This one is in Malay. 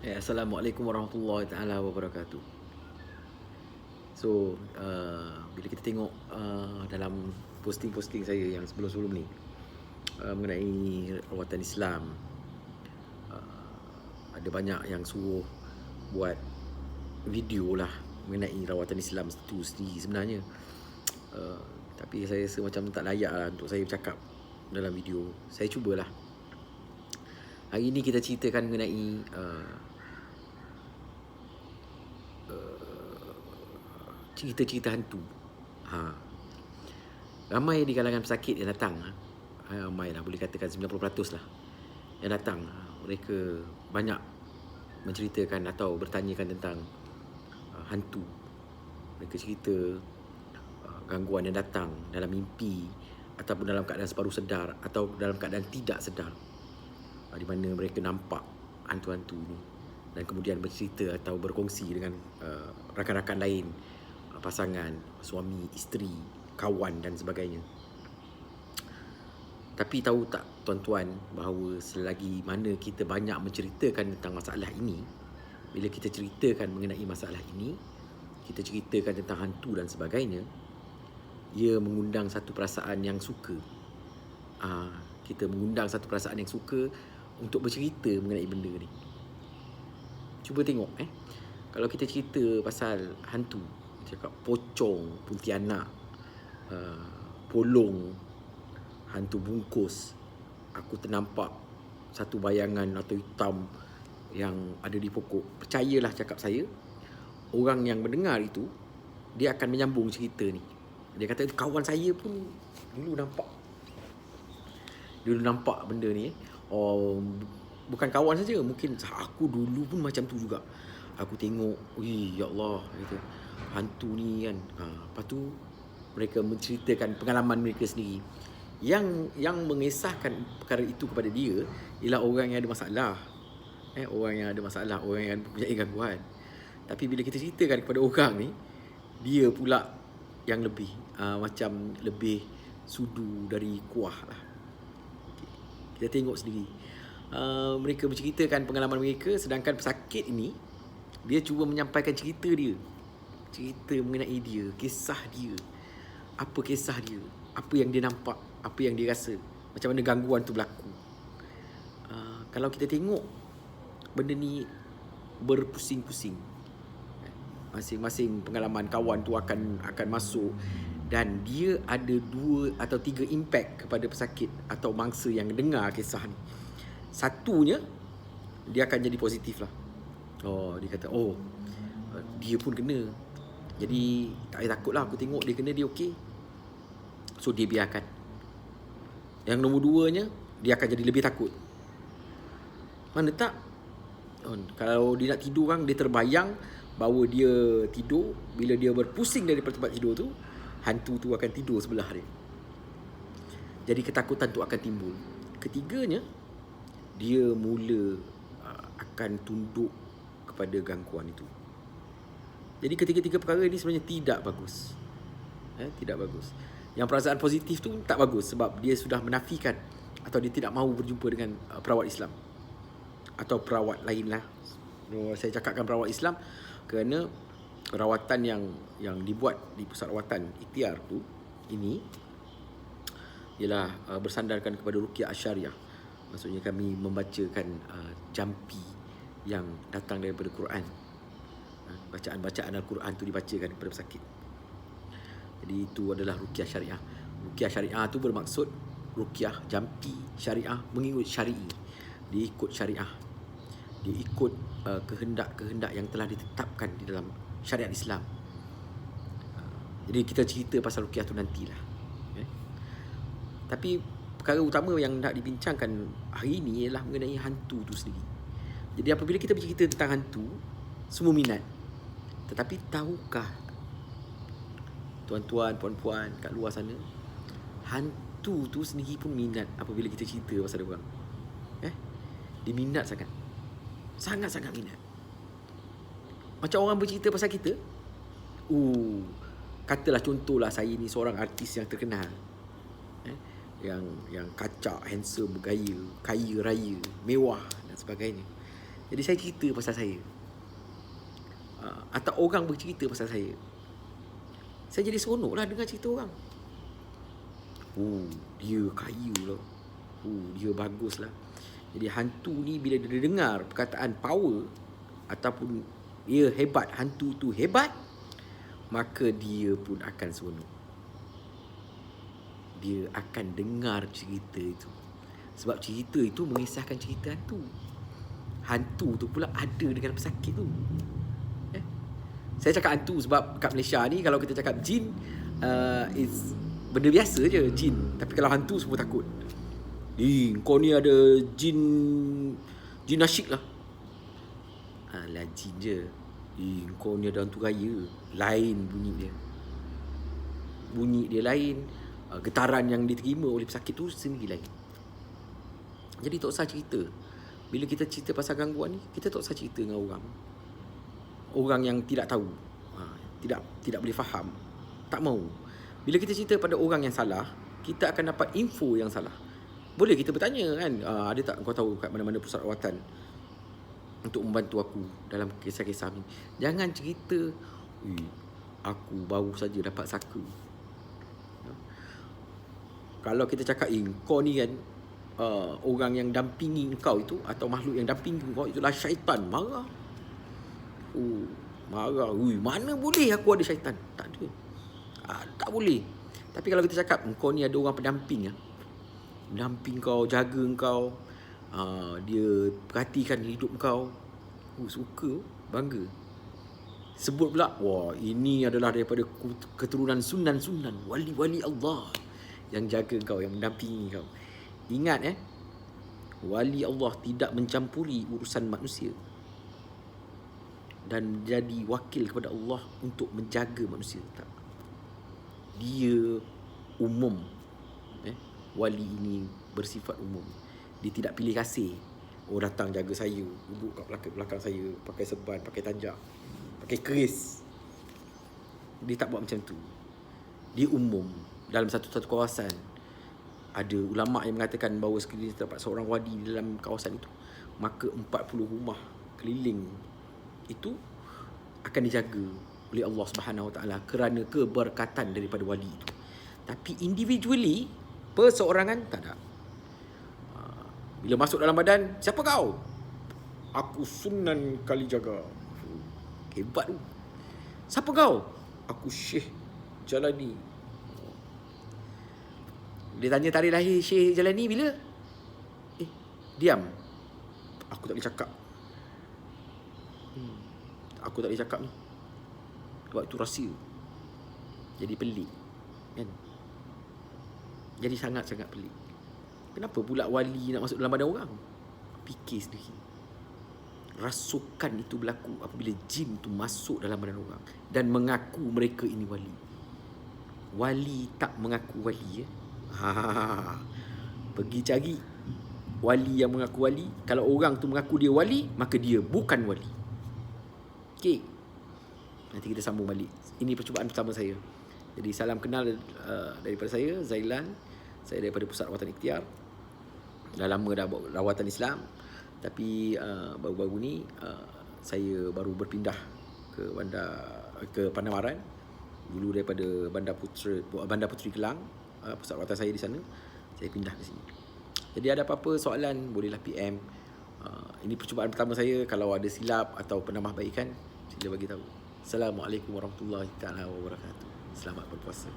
Assalamualaikum warahmatullahi taala wabarakatuh. So, bila kita tengok dalam posting-posting saya yang sebelum-sebelum ni mengenai rawatan Islam, ada banyak yang suruh buat video lah mengenai rawatan Islam itu sendiri sebenarnya. Tapi saya rasa macam tak layak lah untuk saya bercakap dalam video. Saya cubalah. Hari ini kita ceritakan mengenai cerita-cerita hantu. Ramai di kalangan pesakit yang datang, ramai lah, boleh katakan 90% lah yang datang. Mereka banyak menceritakan atau bertanyakan tentang hantu. Mereka cerita gangguan yang datang dalam mimpi ataupun dalam keadaan separuh sedar atau dalam keadaan tidak sedar, di mana mereka nampak hantu-hantu ni dan kemudian bercerita atau berkongsi dengan rakan-rakan lain, pasangan, suami, isteri, kawan dan sebagainya. Tapi tahu tak tuan-tuan bahawa selagi mana kita banyak menceritakan tentang masalah ini, bila kita ceritakan mengenai masalah ini, kita ceritakan tentang hantu dan sebagainya, ia mengundang satu perasaan yang suka. Kita mengundang satu perasaan yang suka untuk bercerita mengenai benda ni. Cuba tengok kalau kita cerita pasal hantu, cakap pocong, kuntilanak, polong, hantu bungkus, aku ternampak satu bayangan atau hitam yang ada di pokok. Percayalah cakap saya, orang yang mendengar itu, dia akan menyambung cerita ni. Dia kata kawan saya pun dulu nampak benda ni. Bukan kawan saja, mungkin aku dulu pun macam tu juga. Aku tengok, ya Allah, gitu, hantu ni kan. Lepas tu mereka menceritakan pengalaman mereka sendiri. Yang mengisahkan perkara itu kepada dia ialah orang yang ada masalah. Orang yang ada masalah, orang yang mempunyai gangguan. Tapi bila kita ceritakan kepada orang ni, dia pula yang lebih macam lebih sudu dari kuah lah. Kita tengok sendiri. Mereka menceritakan pengalaman mereka, sedangkan pesakit ini, dia cuba menyampaikan cerita dia. Cerita mengenai dia, kisah dia. Apa kisah dia, apa yang dia nampak, apa yang dia rasa, macam mana gangguan tu berlaku. Kalau kita tengok benda ni berpusing-pusing, masing-masing pengalaman kawan tu akan masuk, dan dia ada 2 atau 3 impact kepada pesakit atau mangsa yang dengar kisah ni. Satunya, dia akan jadi positif lah. Dia kata, dia pun kena, jadi tak payah takut lah, aku tengok dia kena, dia okey. So dia biarkan. Yang nombor 2-nya, dia akan jadi lebih takut. Mana tak, kalau dia nak tidur kan, dia terbayang bahawa dia tidur. Bila dia berpusing dari tempat tidur tu, hantu tu akan tidur sebelah dia. Jadi ketakutan tu akan timbul. Ketiganya, dia mula akan tunduk kepada gangguan itu. Jadi ketiga-tiga perkara ini sebenarnya tidak bagus. Tidak bagus. Yang perasaan positif tu tak bagus sebab dia sudah menafikan atau dia tidak mahu berjumpa dengan perawat Islam atau perawat lain lah. Saya cakapkan perawat Islam kerana rawatan yang dibuat di pusat rawatan Ikhtiar tu ini ialah bersandarkan kepada Ruqyah Asyariah. Maksudnya kami membacakan jampi yang datang daripada Quran. Bacaan-bacaan Al-Quran tu dibacakan kepada pesakit. Jadi itu adalah Ruqyah Syariah. Ruqyah Syariah tu bermaksud Ruqyah jampi syariah mengikut syar'i. Dia ikut syariah. Dia ikut kehendak-kehendak yang telah ditetapkan di dalam syariat Islam. Jadi kita cerita pasal Ruqyah tu nantilah. Tapi perkara utama yang nak dibincangkan hari ini ialah mengenai hantu tu sendiri. Jadi apabila kita bercerita tentang hantu, semua minat. Tetapi tahukah tuan-tuan, puan-puan kat luar sana, hantu tu sendiri pun minat apabila kita cerita pasal dia orang. Dia minat sangat. Sangat-sangat minat. Macam orang bercerita pasal kita, katalah contohlah saya ni seorang artis yang terkenal, yang kacak, handsome, bergaya, kaya raya, mewah dan sebagainya. Jadi saya cerita pasal saya. Atau orang bercerita pasal saya. Saya jadi seronok lah dengar cerita orang. Dia kaya lah. Dia bagus lah. Jadi hantu ni bila dia dengar perkataan power ataupun dia hebat, hantu tu hebat, maka dia pun akan seronok. Dia akan dengar cerita itu. Sebab cerita itu mengisahkan cerita hantu. Hantu tu pula ada dengan pesakit tu. Saya cakap hantu sebab kat Malaysia ni kalau kita cakap jin, it's benda biasa je jin. Tapi kalau hantu semua takut. Kau ni ada jin nasyid lah. Alah jin je. Kau ni ada hantu raya. Lain bunyi dia. Bunyi dia lain. Getaran yang diterima oleh pesakit tu sendiri lain. Jadi tak usah cerita. Bila kita cerita pasal gangguan ni, kita tak usah cerita dengan orang yang tidak tahu, tidak boleh faham, tak mau. Bila kita cerita pada orang yang salah, kita akan dapat info yang salah. Boleh kita bertanya kan, ada tak kau tahu kat mana-mana pusat rawatan untuk membantu aku dalam kisah-kisah ni. Jangan cerita, aku baru saja dapat saka. Kalau kita cakap, kau ni kan orang yang dampingi kau itu, atau makhluk yang dampingi kau itulah syaitan, marah. Marah. Mana boleh aku ada syaitan? Tak ada. Tak boleh. Tapi kalau kita cakap kau ni ada orang pendamping, pendamping kau, jaga kau, dia perhatikan hidup kau, suka, bangga. Sebut pula, wah ini adalah daripada keturunan sunan-sunan, wali-wali Allah yang jaga kau, yang mendampingi kau. Ingat wali Allah tidak mencampuri urusan manusia dan jadi wakil kepada Allah untuk menjaga manusia. Tak. Dia umum. Wali ini bersifat umum. Dia tidak pilih kasih. Datang jaga saya, duduk kat belakang saya, pakai serban, pakai tanjak, pakai keris. Dia tak buat macam tu. Dia umum. Dalam satu kawasan, ada ulama yang mengatakan bahawa sekiranya terdapat seorang wali di dalam kawasan itu, maka 40 rumah keliling itu akan dijaga oleh Allah Subhanahu Wa Taala kerana keberkatan daripada wali itu. Tapi individually, perseorangan tak ada. Bila masuk dalam badan, siapa kau? Aku Sunan Kalijaga. Hebat tu. Siapa kau? Aku Syekh Jalani. Dia tanya tarikh lahir Syekh Jalani bila? Diam. Aku tak boleh cakap. Aku tak boleh cakap ni. Sebab itu rahsia. Jadi pelik, kan? Jadi sangat-sangat pelik. Kenapa pula wali nak masuk dalam badan orang? Fikir sendiri. Rasukan itu berlaku apabila jin tu masuk dalam badan orang dan mengaku mereka ini wali. Wali tak mengaku wali, Pergi cari wali yang mengaku wali. Kalau orang tu mengaku dia wali, maka dia bukan wali. Okey. Nanti kita sambung balik. Ini percubaan pertama saya. Jadi salam kenal daripada saya, Zailan. Saya daripada Pusat Rawatan Ikhtiar. Dah lama dah buat rawatan Islam. Tapi baru-baru ni saya baru berpindah ke Pandamaran. Dulu daripada Bandar Puteri Kelang, pusat rawatan saya di sana. Saya pindah ke sini. Jadi ada apa-apa soalan, bolehlah PM. Ini percubaan pertama saya. Kalau ada silap atau penambahbaikan, sila bagi tahu. Assalamualaikum warahmatullahi wabarakatuh. Selamat berpuasa.